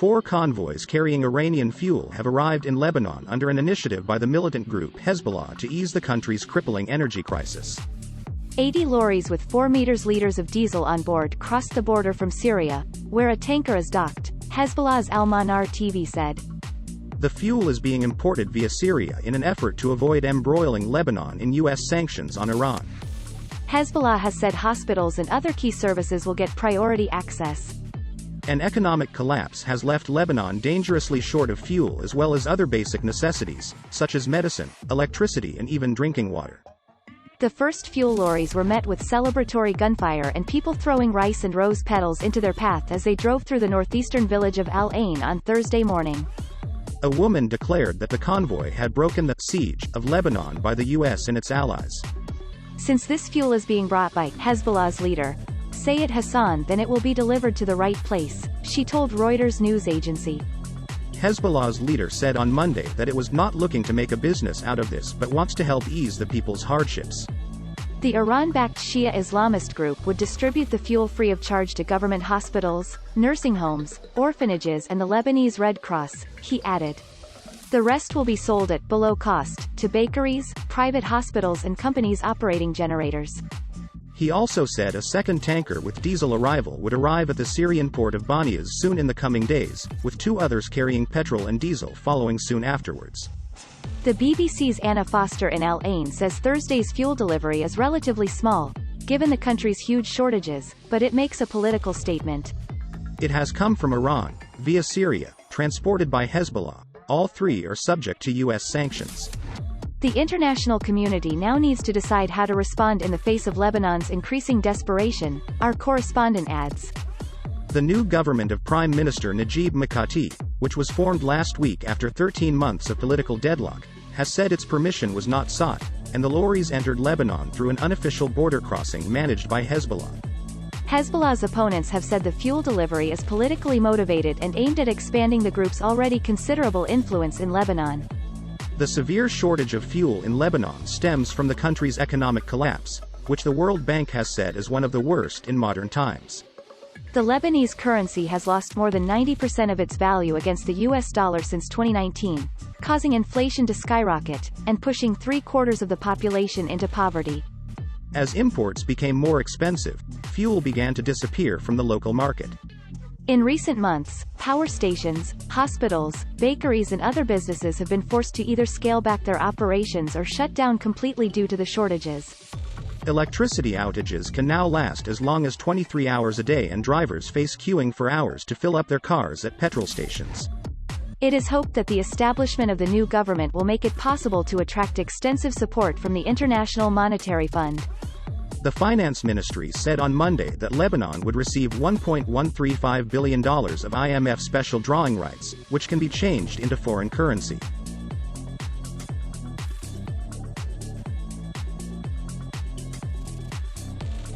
4 convoys carrying Iranian fuel have arrived in Lebanon under an initiative by the militant group Hezbollah to ease the country's crippling energy crisis. 80 lorries with 4 liters of diesel on board crossed the border from Syria, where a tanker is docked, Hezbollah's Al-Manar TV said. The fuel is being imported via Syria in an effort to avoid embroiling Lebanon in U.S. sanctions on Iran. Hezbollah has said hospitals and other key services will get priority access. An economic collapse has left Lebanon dangerously short of fuel as well as other basic necessities, such as medicine, electricity and even drinking water. The first fuel lorries were met with celebratory gunfire and people throwing rice and rose petals into their path as they drove through the northeastern village of Al Ain on Thursday morning. A woman declared that the convoy had broken the siege of Lebanon by the U.S. and its allies. Since this fuel is being brought by Hezbollah's leader, Sayed Hassan, then it will be delivered to the right place, she told Reuters news agency. Hezbollah's leader said on Monday that it was not looking to make a business out of this but wants to help ease the people's hardships. The Iran-backed Shia Islamist group would distribute the fuel free of charge to government hospitals, nursing homes, orphanages and the Lebanese Red Cross, he added. The rest will be sold at below cost to bakeries, private hospitals and companies operating generators. He also said a second tanker with diesel arrival would arrive at the Syrian port of Banias soon in the coming days, with 2 others carrying petrol and diesel following soon afterwards. The BBC's Anna Foster in Al Ain says Thursday's fuel delivery is relatively small, given the country's huge shortages, but it makes a political statement. It has come from Iran, via Syria, transported by Hezbollah. All 3 are subject to U.S. sanctions. The international community now needs to decide how to respond in the face of Lebanon's increasing desperation, our correspondent adds. The new government of Prime Minister Najib Mikati, which was formed last week after 13 months of political deadlock, has said its permission was not sought, and the lorries entered Lebanon through an unofficial border crossing managed by Hezbollah. Hezbollah's opponents have said the fuel delivery is politically motivated and aimed at expanding the group's already considerable influence in Lebanon. The severe shortage of fuel in Lebanon stems from the country's economic collapse, which the World Bank has said is one of the worst in modern times. The Lebanese currency has lost more than 90% of its value against the US dollar since 2019, causing inflation to skyrocket, and pushing 3/4 of the population into poverty. As imports became more expensive, fuel began to disappear from the local market. In recent months, power stations, hospitals, bakeries and other businesses have been forced to either scale back their operations or shut down completely due to the shortages. Electricity outages can now last as long as 23 hours a day and drivers face queuing for hours to fill up their cars at petrol stations. It is hoped that the establishment of the new government will make it possible to attract extensive support from the International Monetary Fund. The Finance Ministry said on Monday that Lebanon would receive $1.135 billion of IMF special drawing rights, which can be changed into foreign currency.